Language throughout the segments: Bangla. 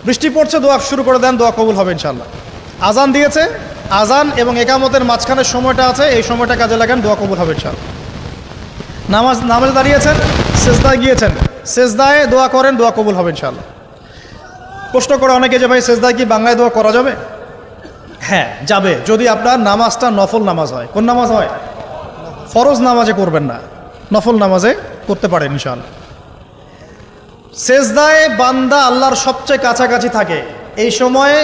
বৃষ্টি পড়ছে, দোয়া শুরু করে দেন, দোয়া কবুল হবে ইনশাআল্লাহ। আজান দিয়েছে, আজান এবং একামতের মাঝখানের সময়টা আছে, এই সময়টা কাজে লাগান, দোয়া কবুল হবে ইনশাআল্লাহ। নামাজে দাঁড়িয়েছেন, সেজদায় গিয়েছেন, সেজদায় দোয়া করেন, দোয়া কবুল হবে ইনশাআল্লাহ। প্রশ্ন করে অনেকে যে ভাই সেজদায় কি বাংলায় দোয়া করা যাবে? হ্যাঁ যাবে, যদি আপনার নামাজটা নফল নামাজ হয়। কোন নামাজ হয়? ফরজ নামাজে করবেন না, নফল নামাজে করতে পারেন ইনশাআল্লাহ। সেজদায় বান্দা আল্লাহর সবচেয়ে কাছাকাছি থাকে, এই সময়ে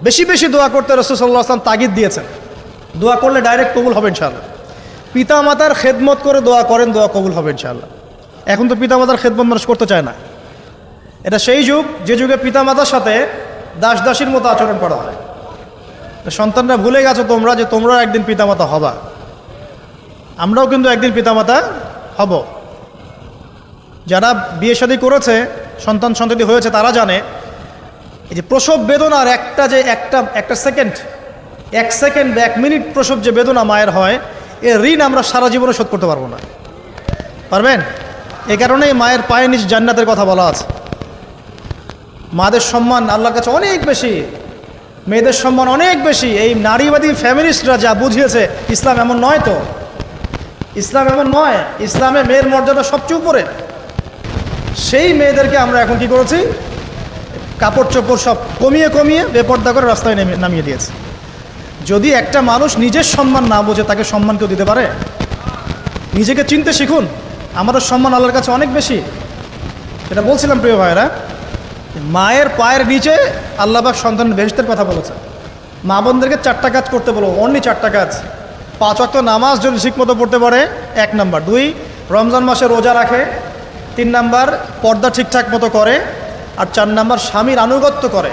বেশি বেশি দোয়া করতে রাসূল সাল্লাল্লাহু আলাইহি ওয়াসাল্লাম তাগিদ দিয়েছেন। দোয়া করলে ডাইরেক্ট কবুল হবে ইনশাআল্লাহ। পিতা মাতার খেদমত করে দোয়া করেন, দোয়া কবুল হবে ইনশাআল্লাহ। এখন তো পিতা মাতার খেদমত মানুষ করতে চায় না। এটা সেই যুগ যে যুগে পিতা মাতার সাথে দাস দাসীর মতো আচরণ করা হয়। সন্তানরা ভুলে গেছো তোমরা যে তোমরাও একদিন পিতামাতা হবা। আমরাও কিন্তু একদিন পিতামাতা হব। যারা বিয়ে শাদী করেছে, সন্তান সন্ততি হয়েছে, তারা জানে এই যে প্রসব বেদনার একটা সেকেন্ড, 1 সেকেন্ড বা 1 মিনিট প্রসব যে বেদনা মায়ের হয়, এর ঋণ আমরা সারা জীবনে শোধ করতে পারবো না। পারবেন? এই কারণেই মায়ের পায়ে নিচ জান্নাতের কথা বলা আছে। মাদের সম্মান আল্লাহর কাছে অনেক বেশি, মেয়েদের সম্মান অনেক বেশি। এই নারীবাদী ফ্যামিলিস্টরা যা বুঝিয়েছে, ইসলাম এমন নয়। তো ইসলাম এমন নয়, ইসলামে মেয়ের মর্যাদা সবচেয়ে উপরে। সেই মেয়েদেরকে আমরা এখন কি করেছি? কাপড় চোপড় সব কমিয়ে কমিয়ে বেপর্দা করে রাস্তায় নামিয়ে দিয়েছে। যদি একটা মানুষ নিজের সম্মান না বোঝে, তাকে সম্মান কেউ দিতে পারে? নিজেকে চিনতে শিখুন। আমাদের সম্মান আল্লাহর কাছে অনেক বেশি। সেটা বলছিলাম প্রিয় ভাইয়েরা, মায়ের পায়ের নিচে আল্লাহ পাক সন্তানের বেহেশতের কথা বলেছে। মা বোনদেরকে 4টা কাজ করতে বলো, অনলি 4টা কাজ। 5 ওয়াক্ত নামাজ যদি ঠিকমতো পড়তে পারে, 1 নাম্বার। 2, রমজান মাসে রোজা রাখে। 3 নাম্বার, পর্দা ঠিকঠাক মতো করে। আর 4 নাম্বার, স্বামীর আনুগত্য করে।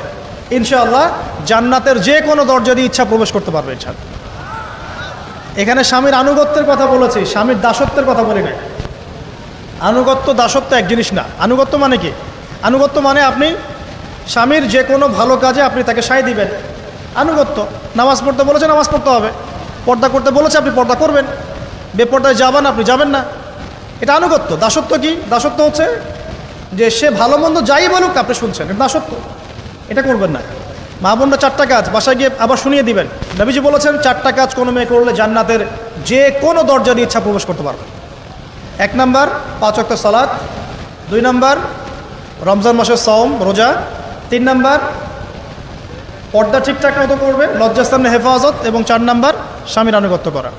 ইনশাআল্লাহ জান্নাতের যে কোনো দরজা দিয়ে ইচ্ছা প্রবেশ করতে পারবে ইনশাআল্লাহ। এখানে স্বামীর আনুগত্যের কথা বলেছি, স্বামীর দাসত্বের কথা বলি না। আনুগত্য দাসত্ব এক জিনিস না। আনুগত্য মানে কি? আনুগত্য মানে আপনি স্বামীর যে কোনো ভালো কাজে আপনি তাকে সায় দিবেন, আনুগত্য। নামাজ পড়তে বলেছে, নামাজ পড়তে হবে। পর্দা করতে বলেছে, আপনি পর্দা করবেন। বেপর্দায় যাবেন, আপনি যাবেন না। এটা আনুগত্য। দাসত্ব কি? দাসত্ব হচ্ছে যে সে ভালো মন্দ যাই বলুক আপনি শুনছেন, এটা দাসত্ব। এটা করবেন না। মা বোনরা 4টা কাজ বাসায় গিয়ে আবার শুনিয়ে দিবেন। নবীজি বলেছেন 4টা কাজ কোনো মেয়ে করলে জান্নাতের যে কোনো দরজা দিয়ে ইচ্ছা প্রবেশ করতে পারবে। 1 নাম্বার, 5 ওয়াক্ত সালাত। 2 নাম্বার, রমজান মাসের সওম রোজা। 3 নাম্বার, পর্দা ঠিকঠাক মতো করবে, লজ্জাস্থানের হেফাজত। এবং 4 নাম্বার, স্বামীর আনুগত্য করা।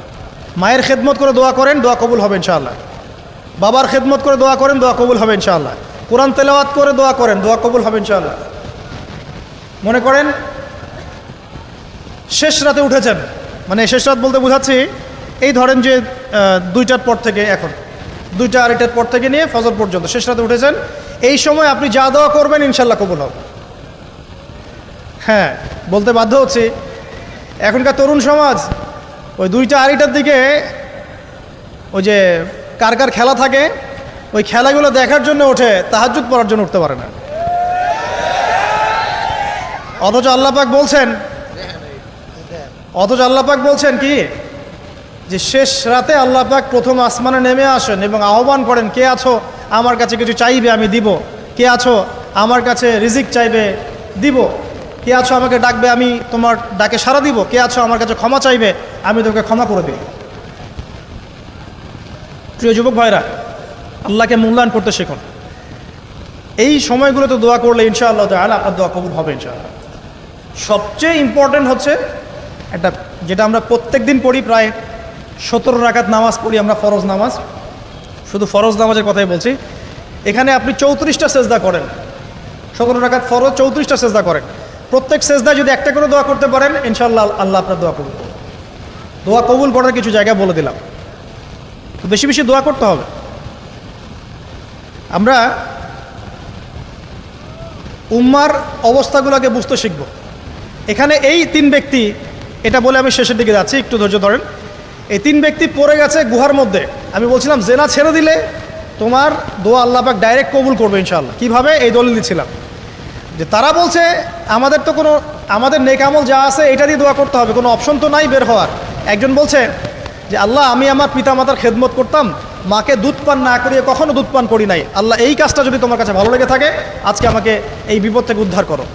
মায়ের খেদমত করে দোয়া করেন, দোয়া কবুল হবে ইনশাআল্লাহ। বাবার খেদমত করে দোয়া করেন, দোয়া কবুল হবে ইনশাআল্লাহ। কোরআন তেলাওয়াত করে দোয়া করেন, দোয়া কবুল হবে ইনশাআল্লাহ। মনে করেন শেষ রাতে উঠেছেন, মানে শেষ রাত বলতে বোঝাচ্ছি এই ধরেন যে 2টার পর থেকে, এখন 2টা 2:30টার পর থেকে নিয়ে ফজর পর্যন্ত শেষ রাতে উঠেছেন। এই সময় আপনি যা দোয়া করবেন ইনশাআল্লাহ কবুল হবে। হ্যাঁ, বলতে বাধ্য হচ্ছি, এখনকার তরুণ সমাজ ওই 2টা 2:30টার দিকে ওই যে কার কার খেলা থাকে, ওই খেলাগুলো দেখার জন্য ওঠে, তাহাজ্জুদ পড়ার জন্য উঠতে পারে না। অথচ আল্লাহ পাক বলছেন কি, যে শেষ রাতে আল্লাহ পাক প্রথম আসমানে নেমে আসেন এবং আহ্বান করেন, কে আছো আমার কাছে কিছু চাইবে আমি দিব, কে আছো আমার কাছে রিজিক চাইবে দিব, কে আছো আমাকে ডাকবে আমি তোমার ডাকে সাড়া দিব, কে আছো আমার কাছে ক্ষমা চাইবে আমি তোকে ক্ষমা করে দিই। প্রিয় যুবক ভাইরা, আল্লাহকে মূল্যায়ন করতে শিখুন। এই সময়গুলোতে দোয়া করলে ইনশাআল্লাহ তাআলা আপনার দোয়া কবুল হবে ইনশাআল্লাহ। সবচেয়ে ইম্পর্টেন্ট হচ্ছে একটা, যেটা আমরা প্রত্যেক দিন পড়ি, প্রায় 17 রাকাত নামাজ পড়ি আমরা, ফরজ নামাজ। শুধু ফরজ নামাজের কথাই বলছি। এখানে আপনি 34টা সেজদা করেন। 17 রাকাত ফরজ, 34টা সেজদা করেন। প্রত্যেক সেজদায় যদি একটা করে দোয়া করতে পারেন ইনশাআল্লাহ আল্লাহ আপনার দোয়া কবুল করবেন। দোয়া কবুল করার কিছু জায়গা বলে দিলাম। বেশি বেশি দোয়া করতে হবে। আমরা উম্মার অবস্থাগুলোকে বুঝতে শিখব। এখানে এই 3 ব্যক্তি, এটা বলে আমি শেষের দিকে যাচ্ছি, একটু ধৈর্য ধরেন। এই 3 ব্যক্তি পড়ে গেছে গুহার মধ্যে। আমি বলছিলাম জেনা ছেড়ে দিলে তোমার দোয়া আল্লাহ পাক ডাইরেক্ট কবুল করবে ইনশাআল্লাহ। কিভাবে? এই দলিল দিচ্ছিলাম যে তারা বলছে আমাদের নেক আমল যা আছে এটা দিয়ে দোয়া করতে হবে, কোনো অপশন তো নাই বের হওয়ার। একজন বলছে যে আল্লাহ আমি আমার পিতা মাতার খেদমত করতাম, মাকে দুধ পান না করিয়ে কখনো দুধ পান করি নাই, আল্লাহ এই কাজটা যদি তোমার কাছে ভালো লেগে থাকে আজকে আমাকে এই বিপদ থেকে উদ্ধার করো।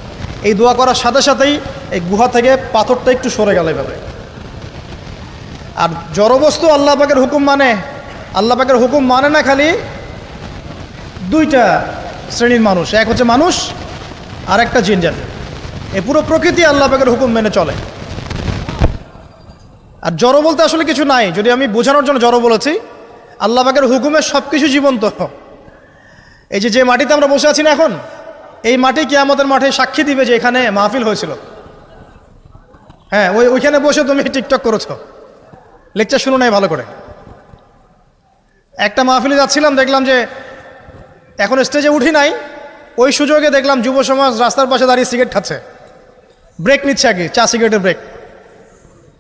এই দোয়া করার সাথে সাথেই এই গুহা থেকে পাথরটা একটু সরে গেল এভাবে। আর জড়বস্তু আল্লাহ পাকের হুকুম মানে, আল্লাহ পাকের হুকুম মানে না খালি দুইটা শ্রেণীর মানুষ, এক হচ্ছে মানুষ আর একটা জিন জাতি। এই পুরো প্রকৃতি আল্লাহ পাকের হুকুম মেনে চলে। আর জড় বলতে আসলে কিছু নাই, যদি আমি বোঝানোর জন্য জড় বলেছি, আল্লাহ পাকের হুকুমে সব কিছু জীবন্ত। এই যে মাটিতে আমরা বসে আছি না এখন, এই মাটি কিয়ামতের মাঠে সাক্ষী দিবে যে এখানে মাহফিল হয়েছিল। হ্যাঁ, ওইখানে বসে তুমি টিকটক করেছো, লেকচার শুনো নাই ভালো করে। একটা মাহফিলে যাচ্ছিলাম, দেখলাম যে এখন স্টেজে উঠি নাই, ওই সুযোগে দেখলাম যুব সমাজ রাস্তার পাশে দাঁড়িয়ে সিগারেট খাচ্ছে, ব্রেক নিচ্ছে আর কি, চা সিগারেটের ব্রেক।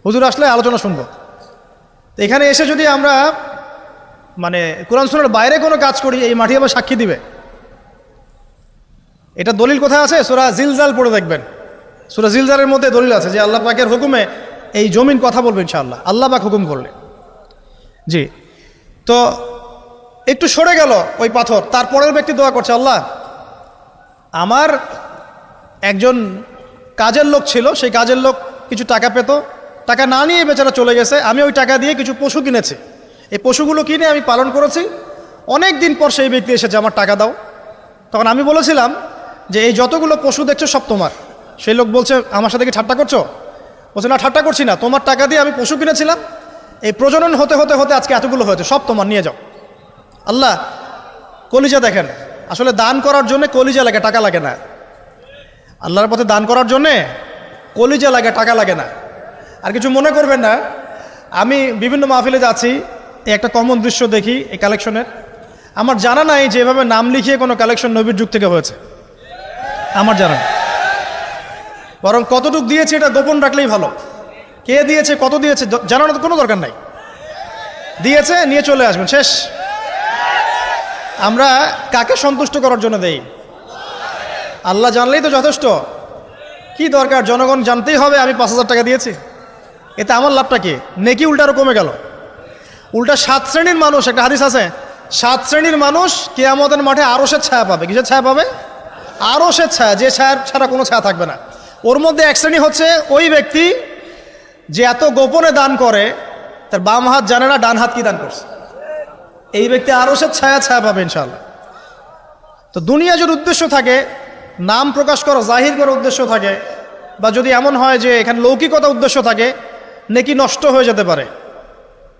হুজুর আসলে আলোচনা শুনবো। তো এখানে এসে যদি আমরা মানে কোরআন সুন্নাহর বাইরে কোনো কাজ করি, এই মাটি আবার সাক্ষী দিবে। এটা দলিল কোথায় আছে? সূরা জিলজাল পড়ে দেখবেন। সূরা জিলজালের মধ্যে দলিল আছে যে আল্লাহ পাকের হুকুমে এই জমিন কথা বলবে ইনশাআল্লাহ, আল্লাহ পাক হুকুম করলে। জি, তো একটু সরে গেল ওই পাথর। তারপরের ব্যক্তি দোয়া করছে, আল্লাহ আমার একজন কাজের লোক ছিল, সেই কাজের লোক কিছু টাকা পেত, টাকা না নিয়ে বেচারা চলে গেছে, আমি ওই টাকা দিয়ে কিছু পশু কিনেছি, এই পশুগুলো কিনে আমি পালন করেছি। অনেক দিন পর সেই ব্যক্তি এসেছে, আমার টাকা দাও। তখন আমি বলেছিলাম যে এই যতগুলো পশু দেখছো সব তোমার। সেই লোক বলছে, আমার সাথে কি ঠাট্টা করছো? বলছে, না ঠাট্টা করছি না, তোমার টাকা দিয়ে আমি পশু কিনেছিলাম, এই প্রজনন হতে হতে হতে আজকে এতগুলো হয়েছে, সব তোমার, নিয়ে যাও। আল্লাহ, কলিজা দেখেন, আসলে দান করার জন্য কলিজা লাগে, টাকা লাগে না। আল্লাহর পথে দান করার জন্যে কলিজা লাগে, টাকা লাগে না। আর কিছু মনে করবেন না, আমি বিভিন্ন মাহফিলে যাচ্ছি, এই একটা কমন দৃশ্য দেখি এই কালেকশনের। আমার জানা নাই যে এভাবে নাম লিখিয়ে কোনো কালেকশন নবীর যুগ থেকে হয়েছে, আমার জানা নেই। বরং কতটুক দিয়েছে এটা গোপন রাখলেই ভালো। কে দিয়েছে, কত দিয়েছে জানানোর তো কোনো দরকার নাই। দিয়েছে, নিয়ে চলে আসবেন, শেষ। আমরা কাকে সন্তুষ্ট করার জন্য দেই? আল্লাহ জানলেই তো যথেষ্ট। কি দরকার জনগণ জানতেই হবে আমি 5,000 টাকা দিয়েছি? এতে আমার লাভটা কি? নেকি উল্টারও কমে গেল। উল্টা 7 শ্রেণীর মানুষ, একটা হাদিস আছে, 7 শ্রেণীর মানুষ কিয়ামতের মাঠে আরশের ছায়া পাবে। কিসের ছায়া পাবে? আরশের ছায়া, যে ছায়া ছাড়া কোনো ছায়া থাকবে না। ওর মধ্যে এক শ্রেণী হচ্ছে ওই ব্যক্তি যে এত গোপনে দান করে, তার বাম হাত জানে না ডান হাত কি দান করছে। এই ব্যক্তি আরশের ছায়া পাবে ইনশাআল্লাহ। তো দুনিয়া যদি উদ্দেশ্য থাকে, নাম প্রকাশ করা, জাহির করার উদ্দেশ্য থাকে, বা যদি এমন হয় যে এখানে লৌকিকতা উদ্দেশ্য থাকে, নেকি নষ্ট হয়ে যেতে পারে,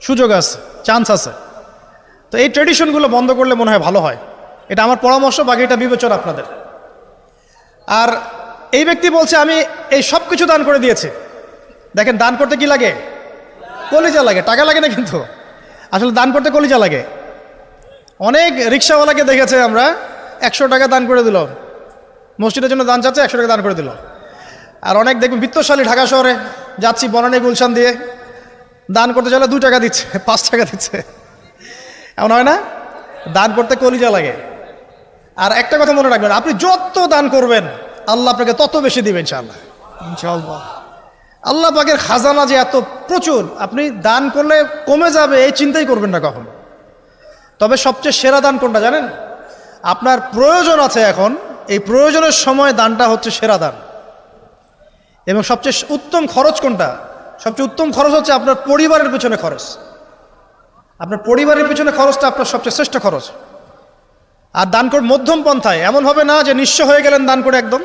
সুযোগ আছে, চান্স আছে। তো এই ট্রেডিশনগুলো বন্ধ করলে মনে হয় ভালো হয়। এটা আমার পরামর্শ, বাকি এটা বিবেচনা আপনাদের। আর এই ব্যক্তি বলছে আমি এই সব কিছু দান করে দিয়েছি। দেখেন, দান করতে কি লাগে? কলিজা লাগে, টাকা লাগে না কিন্তু। আসলে দান করতে কলিজা লাগে। অনেক রিক্সাওয়ালাকে দেখেছে আমরা, 100 টাকা দান করে দিল, মসজিদের জন্য দান চাচ্ছে, 100 টাকা দান করে দিল। আর অনেক দেখবেন বিত্তশালী, ঢাকা শহরে যাচ্ছি বনানী গুলশান দিয়ে, দান করতে চাইলে 2 টাকা দিচ্ছে, 5 টাকা দিচ্ছে। এমন হয় না? দান করতে কলিজা লাগে। আর একটা কথা মনে রাখবেন, আপনি যত দান করবেন আল্লাহ আপনাকে তত বেশি দিবেন ইনশাআল্লাহ। ইনশাআল্লাহ আল্লাহ পাকের খাজানা যে এত প্রচুর, আপনি দান করলে কমে যাবে এই চিন্তাই করবেন না কখনো। তবে সবচেয়ে সেরা দান কোনটা জানেন? আপনার প্রয়োজন আছে এখন, এই প্রয়োজনের সময় দানটা হচ্ছে সেরা দান। এবং সবচেয়ে উত্তম খরচ কোনটা? সবচেয়ে উত্তম খরচ হচ্ছে আপনার পরিবারের পিছনে খরচ। আপনার পরিবারের পিছনে খরচটা আপনার সবচেয়ে শ্রেষ্ঠ খরচ। আর দান করে মধ্যম পন্থায়, এমন হবে না যে নিঃস্ব হয়ে গেলেন দান করে একদম,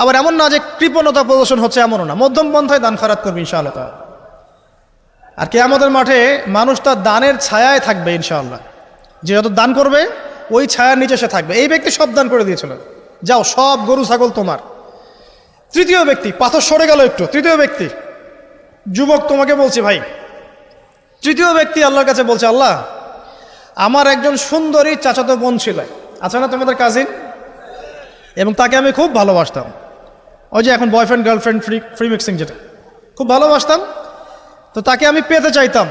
আবার এমন না যে কৃপণতা প্রদর্শন হচ্ছে, এমনও না। মধ্যম পন্থায় দান খয়রাত করবে ইনশাআল্লাহ। আর কিয়ামতের মাঠে মানুষ তার দানের ছায়ায় থাকবে ইনশাআল্লাহ। যে যত দান করবে ওই ছায়ার নিচে সে থাকবে। এই ব্যক্তি সব দান করে দিয়েছিল, যাও সব গরু ছাগল তোমার। তৃতীয় ব্যক্তি, পাথর সরে গেল একটু, তৃতীয় ব্যক্তি, যুবক তোমাকে বলছি ভাই, তৃতীয় ব্যক্তি আল্লাহর কাছে বলছে, আল্লাহ আমার একজন সুন্দরী চাচাতো বোন ছিল, আছে না তোমাদের কাজিন, এবং তাকে আমি খুব ভালোবাসতাম। ওই যে এখন বয়ফ্রেন্ড গার্লফ্রেন্ড ফ্রি মিক্সিং, যেটা খুব ভালোবাসতাম। তো তাকে আমি পেতে চাইতাম।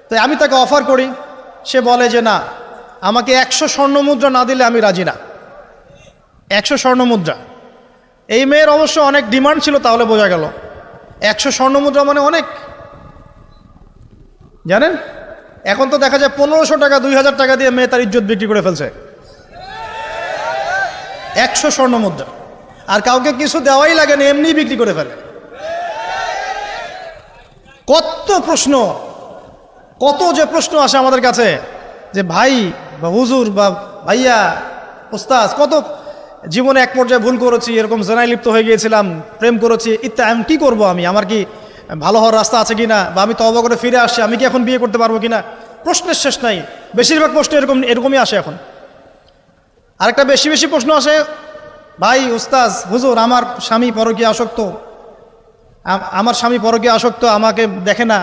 তো আমি তাকে অফার করি, সে বলে যে না, আমাকে 100 স্বর্ণ মুদ্রা না দিলে আমি রাজি না। 100 স্বর্ণ মুদ্রা। এই মেয়ের অবশ্য অনেক ডিমান্ড ছিল, তাহলে বোঝা গেল 100 স্বর্ণ মুদ্রা মানে অনেক। জানেন? এখন তো দেখা যায় 1500 টাকা 2000 টাকা দিয়ে মেয়ে তার ইজ্জত বিক্রি করে ফেলছে, 100 স্বর্ণ মুদ্রা, আর কাউকে কিছু দেওয়াই লাগে না, এমনি বিক্রি করে ফেলে। কত প্রশ্ন, কত যে প্রশ্ন আসে আমাদের কাছে যে ভাই বা হুজুর বা ভাইয়া ওস্তাদ, কত জীবনে এক পর্যায়ে ভুল করেছি, এরকম জেনায় লিপ্ত হয়ে গিয়েছিলাম, প্রেম করেছি ইত্যাদি, আমি কী করবো, আমার কি ভালো হওয়ার রাস্তা আছে কিনা, বা আমি তওবা করে ফিরে আসছি, আমি কি এখন বিয়ে করতে পারবো কিনা? প্রশ্নের শেষ নাই। বেশিরভাগ প্রশ্ন এরকমই আসে এখন। আরেকটা বেশি বেশি প্রশ্ন আসে, ভাই ওস্তাদ হুজুর আমার স্বামী পরকীয়া আসক্ত, আমার স্বামী পরকীয়া আসক্ত, আমাকে দেখে না,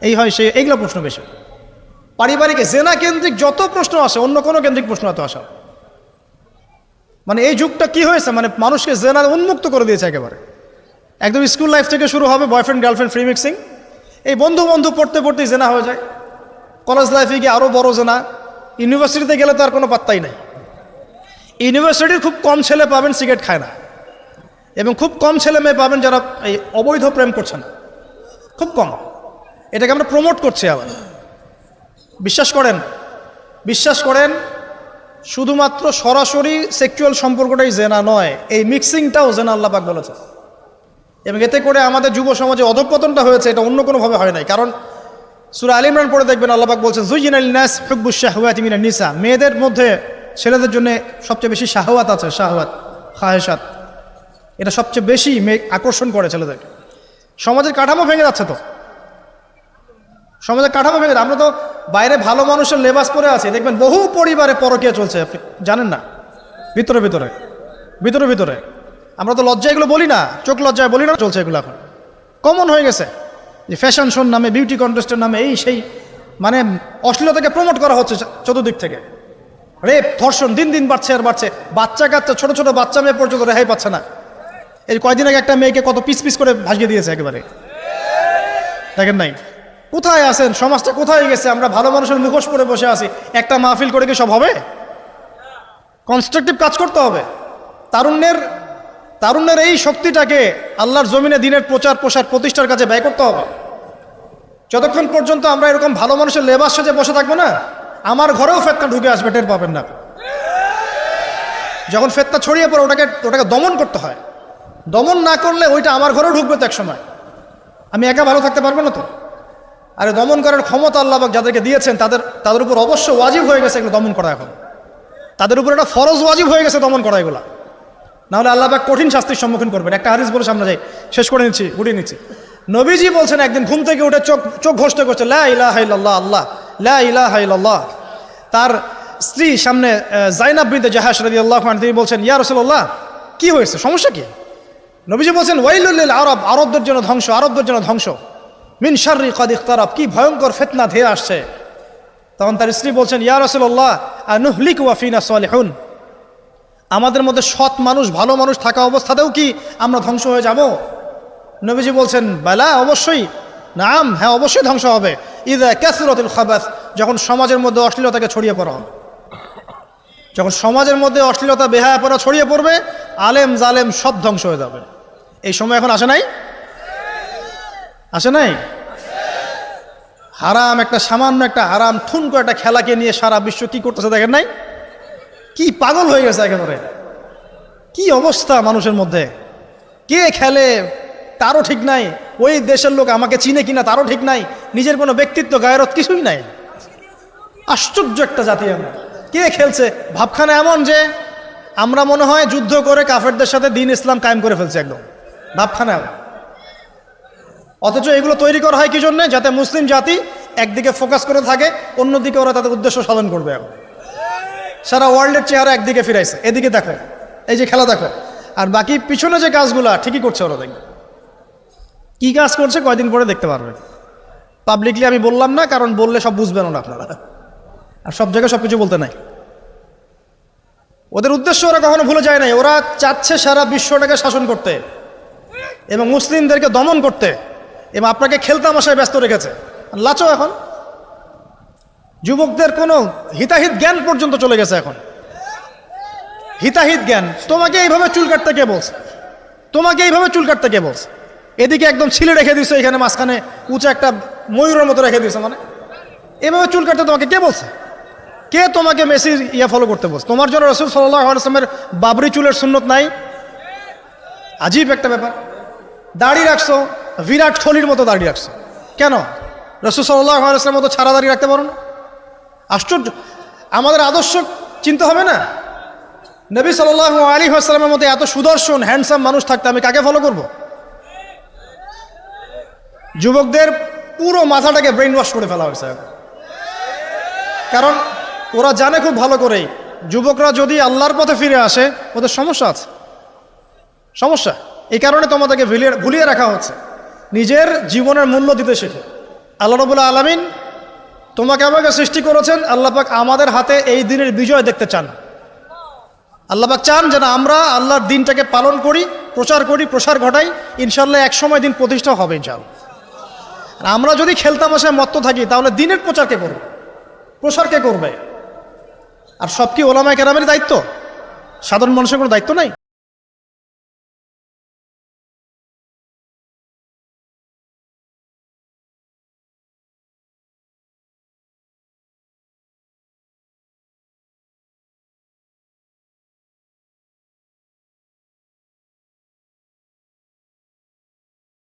এই হয় সেই, এইগুলো প্রশ্ন বেশি। পারিবারিক জেনা কেন্দ্রিক যত প্রশ্ন আসে, অন্য কোনো কেন্দ্রিক প্রশ্ন এত আসা, মানে এই যুগটা কি হয়েছে, মানে মানুষকে জেনা উন্মুক্ত করে দিয়েছে একেবারে। একদম স্কুল লাইফ থেকে শুরু হবে বয়ফ্রেন্ড গার্লফ্রেন্ড ফ্রি মিক্সিং, এই বন্ধু বন্ধু পড়তে পড়তেই জেনা হয়ে যায়, কলেজ লাইফে গিয়ে আরও বড় জেনা, ইউনিভার্সিটিতে গেলে তো আর কোনো পাত্তাই নাই। ইউনিভার্সিটির খুব কম ছেলে পাবেন সিগারেট খায় না, এবং খুব কম ছেলে মেয়ে পাবেন যারা এই অবৈধ প্রেম করছে না, খুব কম। এটাকে আমরা প্রমোট করছি আবার। বিশ্বাস করেন শুধুমাত্র সরাসরি সেক্সুয়াল সম্পর্কটাই জেনা নয়, এই মিক্সিংটাও জেনা আল্লাহ পাক বলেছে। এবং এতে করে আমাদের যুব সমাজে অধঃপতনটা হয়েছে, এটা অন্য কোনোভাবে হয় নাই। কারণ সূরা আলে ইমরান পড়ে দেখবেন আল্লাহ পাক বলছেন যুয়িনা লিন-নাস হুব্বুশ শাহওয়াতি মিনান নিসা, মেয়েদের মধ্যে ছেলেদের জন্য সবচেয়ে বেশি শাহওয়াত আছে, শাহওয়াত খায়েশাত, এটা সবচেয়ে বেশি আকর্ষণ করে ছেলেদেরকে। সমাজের কাঠামো ভেঙে যাচ্ছে, তো সমাজের কাঠামো ভেঙে, আমরা তো বাইরে ভালো মানুষের লেবাস পরে আছি, দেখবেন বহু পরিবারে পরকীয়া চলছে, আপনি জানেন না, ভিতরে ভিতরে ভিতরে ভিতরে। আমরা তো লজ্জা এগুলো বলি না, চোখ লজ্জায় বলি না, চলছে এগুলো এখন কমন হয়ে গেছে। যে ফ্যাশন শোর নামে, বিউটি কন্টেস্টের নামে, এই সেই, মানে অশ্লীলতাকে প্রমোট করা হচ্ছে চতুর্দিক থেকে। রেপ ধর্ষণ দিন দিন বাড়ছে আর বাড়ছে, বাচ্চা কাচ্চা ছোট ছোট বাচ্চা মেয়ে পর্যন্ত রেহাই পাচ্ছে না। এই কয়দিন আগে একটা মেয়েকে কত পিস পিস করে ভাসিয়ে দিয়েছে একেবারে, দেখেন নাই? কোথায় আছেন? সমাজটা কোথায় গেছে? আমরা ভালো মানুষের মুখোশ পরে বসে আছি। একটা মাহফিল করে কি সব হবে? কনস্ট্রাকটিভ কাজ করতে হবে। তারুণ্যের এই শক্তিটাকে আল্লাহর জমিনে দিনের প্রচার প্রসার প্রতিষ্ঠার কাছে ব্যয় করতে হবে। যতক্ষণ পর্যন্ত আমরা এরকম ভালো মানুষের লেবাস সাজে বসে থাকবো না, আমার ঘরেও ফেতনা ঢুকে আসবে, টের পাবেন না। যখন ফেতনা ছড়িয়ে পড়ে ওটাকে দমন করতে হয়। দমন না করলে ওইটা আমার ঘরেও ঢুকবে তো এক সময়, আমি একা ভালো থাকতে পারবো না তো। আরে দমন করার ক্ষমতা আল্লাহ পাক যাদেরকে দিয়েছেন তাদের উপর অবশ্য ওয়াজিব হয়ে গেছে এগুলো দমন করা। এখন তাদের উপর একটা ফরজ ওয়াজিব হয়ে গেছে দমন করা এগুলা, নাহলে আল্লাহ পাক কঠিন শাস্তির সম্মুখীন করবেন। একটা হাদিস বলে সামনে যাই, শেষ করে গুটিয়ে নিচ্ছি। নবীজি বলছেন একদিন ঘুম থেকে উঠে চোখ ঘষতে করছে লা ইলাহা ইল্লাল্লাহ, আল্লাহ লা ইলাহা ইল্লাল্লাহ। তার স্ত্রী সামনে জাইনাব বিনতে জাহাশ রাদিয়াল্লাহু আনহা, তিনি বলছেন ইয়া রাসূলুল্লাহ কি হয়েছে, সমস্যা কি? নবীজি বলছেন ওয়াইলুল লিল আরব, আরবদের জন্য ধ্বংস, আরবদের জন্য ধ্বংস। মিন শাররি কাদ ইখতারাব, কি ভয়ঙ্কর ফিতনা ধেয়ে আসছে। তখন তার স্ত্রী বলছেন ইয়া রাসূলুল্লাহ আনুহলিকু ওয়া ফিনা সালিহুন, আমাদের মধ্যে সৎ মানুষ ভালো মানুষ থাকা অবস্থাতেও কি আমরা ধ্বংস হয়ে যাব? নবীজি বলছেন বালা, অবশ্যই, নাম, হ্যাঁ অবশ্যই ধ্বংস হবে। ইযা কাসরাতুল খাবাস, যখন সমাজের মধ্যে অশ্লীলতাকে ছড়িয়ে পড়া হবে। যখন সমাজের মধ্যে অশ্লীলতা বেহায়াপনা ছড়িয়ে পড়বে, আলেম জালেম সব ধ্বংস হয়ে যাবে। এই সময় এখন আসে নাই? আসে নাই? হারাম একটা, সামান্য একটা হারাম ঠুনকো একটা খেলাকে নিয়ে সারা বিশ্ব কি করতেছে দেখেন নাই? কি পাগল হয়ে গেছে একেবারে, কি অবস্থা মানুষের মধ্যে। কে খেলে তারও ঠিক নাই, ওই দেশের লোক আমাকে চিনে কিনা তারও ঠিক নাই, নিজের কোনো ব্যক্তিত্ব গায়রত কিছুই নাই। আশ্চর্য একটা জাতি আমরা। কে খেলছে? ভাবখানা এমন যে আমরা মনে হয় যুদ্ধ করে কাফেরদের সাথে দ্বীন ইসলাম কায়েম করে ফেলছে, একদম ভাবখানা। অথচ এগুলো তৈরি করা হয় কি জন্যে? যাতে মুসলিম জাতি একদিকে ফোকাস করে থাকে, অন্যদিকে ওরা তাদের উদ্দেশ্য সাধন করবে। এখন সারা ওয়ার্ল্ডের চেহারা একদিকে ফিরাইছে, এদিকে দেখো, এই যে খেলা দেখো, আর বাকি পিছনে যে কাজগুলা ঠিকই করছে ওরা। দেখবে কি কাজ করছে কয়দিন পরে দেখতে পারবে। পাবলিকলি আমি বললাম না, কারণ বললে সব বুঝবেন না আপনারা, আর সব জায়গায় সব কিছু বলতে নাই। ওদের উদ্দেশ্য ওরা কখনো ভুলে যায় নাই। ওরা চাচ্ছে সারা বিশ্বটাকে শাসন করতে এবং মুসলিমদেরকে দমন করতে, এবং আপনাকে খেলতামাশায় ব্যস্ত রেখেছে। লাচো এখন যুবকদের কোনো হিতাহিত জ্ঞান পর্যন্ত চলে গেছে। এখন হিতাহিত জ্ঞান, তোমাকে এইভাবে চুল কাটতে কে বলছে? তোমাকে এইভাবে চুল কাটতে কে বলছে? এদিকে একদম ছিলে রেখে দিছো, এখানে মাঝখানে উঁচা একটা ময়ূরের মতো রেখে দিয়েছে, মানে এভাবে চুল কাটতে তোমাকে কে বলছে? কে তোমাকে মেসির ফলো করতে বলছে? তোমার জন্য রসুল সাল্লাল্লাহু আলাইহি ওয়াসাল্লামের বাবরি চুলের সুন্নত নাই? আজীব একটা ব্যাপার। দাড়ি রাখছো, বিরাট কোহলির মতো দাড়ি রাখছো, কেন? রসুল সাল্লাল্লাহু আলাইহি ওয়াসাল্লামের মতো ছাড়া দাড়ি রাখতে পারো না? আশ্চর্য। আমাদের আদর্শ চিন্তা হবে না? নবী সাল্লাল্লাহু আলাইহি ওয়াসাল্লামের মতো এত সুদর্শন হ্যান্ডসাম মানুষ থাকতে আমি কাকে ফলো করব? যুবকদের পুরো মাথাটাকে ব্রেন ওয়াশ করে ফেলা হয়েছে, কারণ ওরা জানে খুব ভালো করেই যুবকরা যদি আল্লাহর পথে ফিরে আসে ওদের সমস্যা আছে, সমস্যা। এই কারণে তোমাদেরকে ভুলিয়ে রাখা হচ্ছে। নিজের জীবনের মূল্য দিতে শেখো। আল্লাহ রাব্বুল আলামিন তোমাকে আমাকে সৃষ্টি করেছেন, আল্লাহ পাক আমাদের হাতে এই দিনের বিজয় দেখতে চান। আল্লাহ পাক চান যেন আমরা আল্লাহর দিনটাকে পালন করি, প্রসার ঘটাই। ইনশাল্লাহ এক সময় দিন প্রতিষ্ঠা হবে ইনশাআল্লাহ। আমরা যদি খেলতামাশায় মত্ত থাকি তাহলে দিনের প্রচার কে করবে, প্রসার কে করবে? আর সব কি ওলামায়ে কেরামের দায়িত্ব? সাধারণ মানুষের কোনো দায়িত্ব নাই?